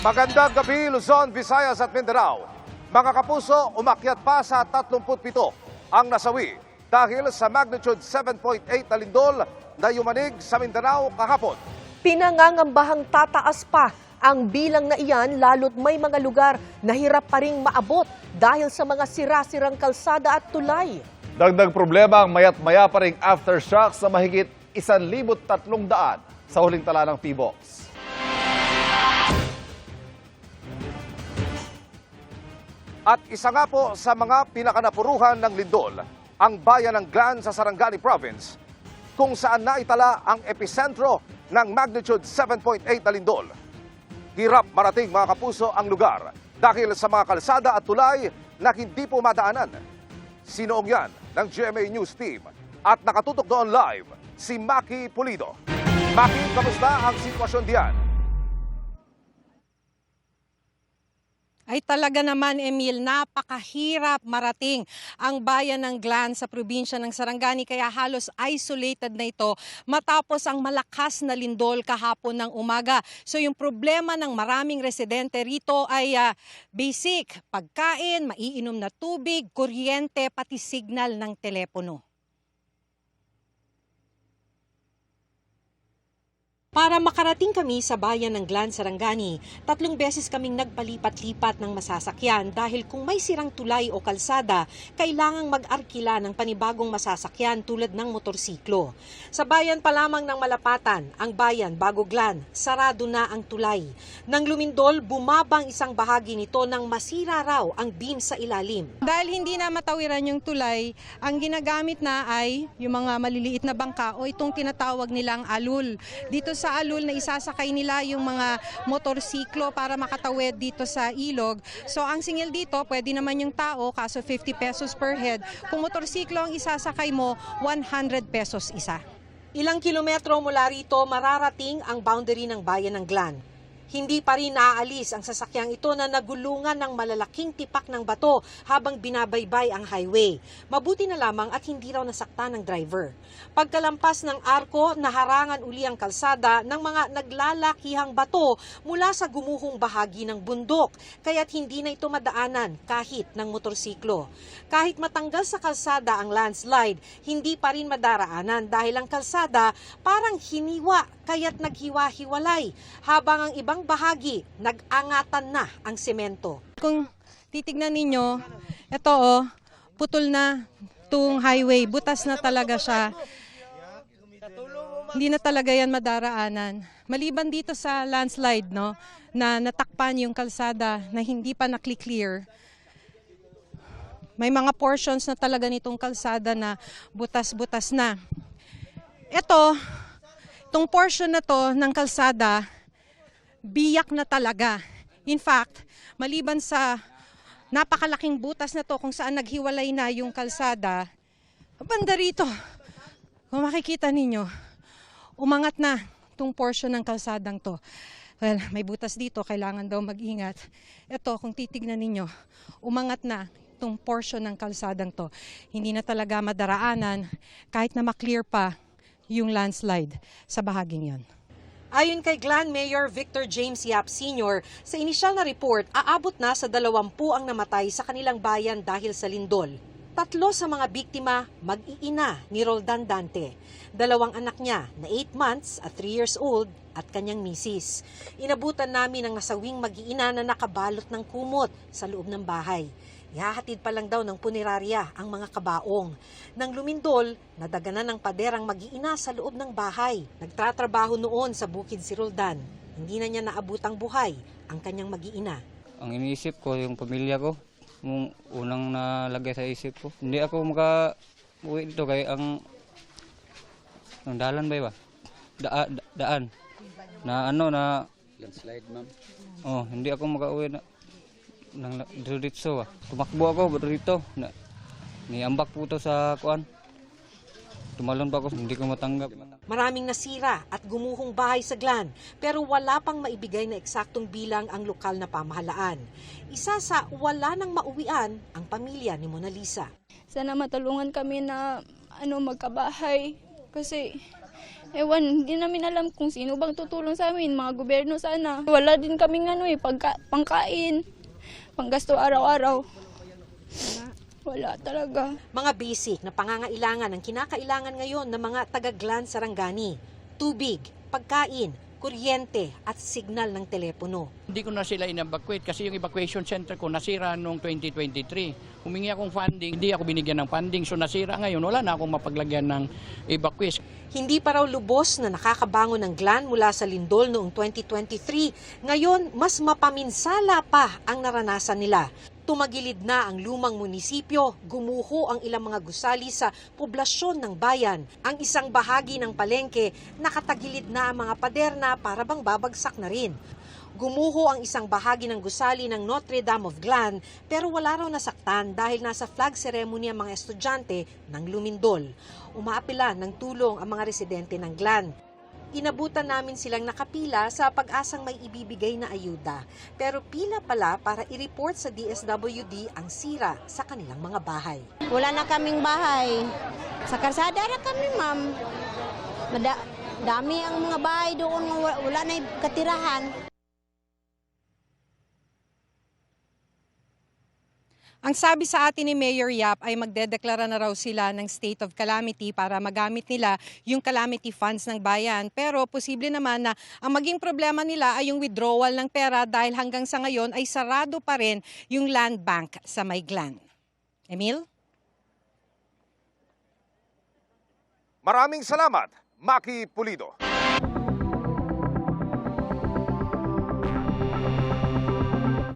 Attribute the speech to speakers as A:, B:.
A: Magandang gabi, Luzon, Visayas at Mindanao. Mga kapuso, umakyat pa sa 37 ang nasawi dahil sa magnitude 7.8 na lindol na yumanig sa Mindanao kahapon.
B: Pinangangambahang tataas pa ang bilang na iyan lalo't may mga lugar na hirap pa ring maabot dahil sa mga sira-sirang kalsada at tulay.
C: Dagdag problema ang mayat-maya pa ring aftershocks sa mahigit 1,300 sa huling tala ng PBOX.
A: At isa nga po sa mga pinakanapuruhan ng lindol, ang bayan ng Glan sa Sarangani Province, kung saan naitala ang epicentro ng magnitude 7.8 na lindol. Hirap marating mga kapuso ang lugar dahil sa mga kalsada at tulay na hindi po madaanan. Sinoong yan ng GMA News Team at nakatutok doon live si Maki Pulido. Maki, kamusta ang sitwasyon diyan?
D: Ay talaga naman, Emil, napakahirap marating ang bayan ng Glan sa probinsya ng Sarangani kaya halos isolated na ito matapos ang malakas na lindol kahapon ng umaga. So yung problema ng maraming residente rito ay basic, pagkain, maiinom na tubig, kuryente, pati signal ng telepono. Para makarating kami sa bayan ng Glan, Sarangani, 3 beses kaming nagpalipat-lipat ng masasakyan dahil kung may sirang tulay o kalsada, kailangang mag-arkila ng panibagong masasakyan tulad ng motorsiklo. Sa bayan pa lamang ng Malapatan, ang bayan bago Glan, sarado na ang tulay. Nang lumindol, bumabang isang bahagi nito nang masira raw ang beam sa ilalim. Dahil hindi na matawiran yung tulay, ang ginagamit na ay yung mga maliliit na bangka o itong tinatawag nilang alul. Dito sa alul na isasakay nila yung mga motorsiklo para makatawid dito sa ilog. So ang singil dito, pwede naman yung tao, kaso 50 pesos per head. Kung motorsiklo ang isasakay mo, 100 pesos isa. Ilang kilometro mula rito, mararating ang boundary ng bayan ng Glan. Hindi pa rin naaalis ang sasakyang ito na nagulungan ng malalaking tipak ng bato habang binabaybay ang highway. Mabuti na lamang at hindi raw nasaktan ng driver. Pagkalampas ng arko, naharangan uli ang kalsada ng mga naglalakihang bato mula sa gumuhong bahagi ng bundok, kaya't hindi na ito madaanan kahit ng motorsiklo. Kahit matanggal sa kalsada ang landslide, hindi pa rin madaraanan dahil ang kalsada parang hiniwa kaya't naghiwa-hiwalay habang ang ibang bahagi nag-angatan na ang semento. Kung titignan ninyo, ito putol na itong highway, butas na talaga siya. Hindi na talaga yan madaraanan. Maliban dito sa landslide, na natakpan yung kalsada na hindi pa nakli-clear. May mga portions na talaga nitong kalsada na butas-butas na. Itong portion na to ng kalsada, biyak na talaga. In fact, maliban sa napakalaking butas na to kung saan naghiwalay na yung kalsada, banda rito, kung makikita ninyo, umangat na itong portion ng kalsadang to. Well, may butas dito, kailangan daw mag-ingat. Ito, kung titignan ninyo, umangat na itong portion ng kalsadang to. Hindi na talaga madaraanan kahit na maklear pa yung landslide sa bahaging yon. Ayon kay Glan Mayor Victor James Yap Sr., sa inisyal na report, aabot na sa 20 ang namatay sa kanilang bayan dahil sa lindol. 3 sa mga biktima, mag-iina ni Roldan Dante. 2 anak niya na 8 months at 3 years old at kanyang misis. Inabutan namin ang nasawing mag-iina na nakabalot ng kumot sa loob ng bahay. Ihahatid pa lang daw ng punerarya ang mga kabaong. Nang lumindol, nadaganan ng paderang mag-iina sa loob ng bahay. Nagtatrabaho noon sa bukid si Roldan. Hindi na niya naabutang buhay ang kanyang mag-iina.
E: Ang iniisip ko, yung pamilya ko, yung unang nalagay sa isip ko. Hindi ako maka-uwi dito kaya ang dalan ba? Daan. Na landslide, ma'am. Oh, hindi ako maka-uwi nang dito. Tumakbo ako dito. Niambak po ito sa kuan. Tumalon pa ako, hindi ko matanggap.
D: Maraming nasira at gumuhong bahay sa Glan, pero wala pang maibigay na eksaktong bilang ang lokal na pamahalaan. Isa sa wala nang mauwian ang pamilya ni Mona Lisa.
F: Sana matulungan kami na magkabahay kasi Ewan, hindi namin alam kung sino bang tutulong sa amin, mga gobyerno sana. Wala din kaming pangkain, panggasto araw-araw. Wala talaga.
D: Mga basic na pangangailangan ang kinakailangan ngayon ng mga taga-Glan Sarangani. Tubig, pagkain, kuryente at signal ng telepono.
G: Hindi ko na sila in-evacuate kasi yung evacuation center ko nasira noong 2023. Humingi akong funding, hindi ako binigyan ng funding. So nasira ngayon, wala na akong mapaglagyan ng evacuation.
D: Hindi pa raw lubos na nakakabangon ng Glan mula sa lindol noong 2023. Ngayon, mas mapaminsala pa ang naranasan nila. Tumagilid na ang lumang munisipyo, gumuho ang ilang mga gusali sa poblasyon ng bayan. Ang isang bahagi ng palengke, nakatagilid na ang mga paderna para bang babagsak na rin. Gumuho ang isang bahagi ng gusali ng Notre Dame of Glan pero wala raw nasaktan dahil nasa flag ceremony ang mga estudyante ng lumindol. Umaapila ng tulong ang mga residente ng Glan. Inabutan namin silang nakapila sa pag-asang may ibibigay na ayuda. Pero pila pala para i-report sa DSWD ang sira sa kanilang mga bahay.
H: Wala na kaming bahay. Sa kalsada na kami, ma'am. Dami ang mga bahay doon, wala na katirahan.
D: Ang sabi sa atin ni Mayor Yap ay magdedeklara na raw sila ng state of calamity para magamit nila yung calamity funds ng bayan. Pero posible naman na ang maging problema nila ay yung withdrawal ng pera dahil hanggang sa ngayon ay sarado pa rin yung land bank sa may Glan. Emil?
A: Maraming salamat, Maki Pulido.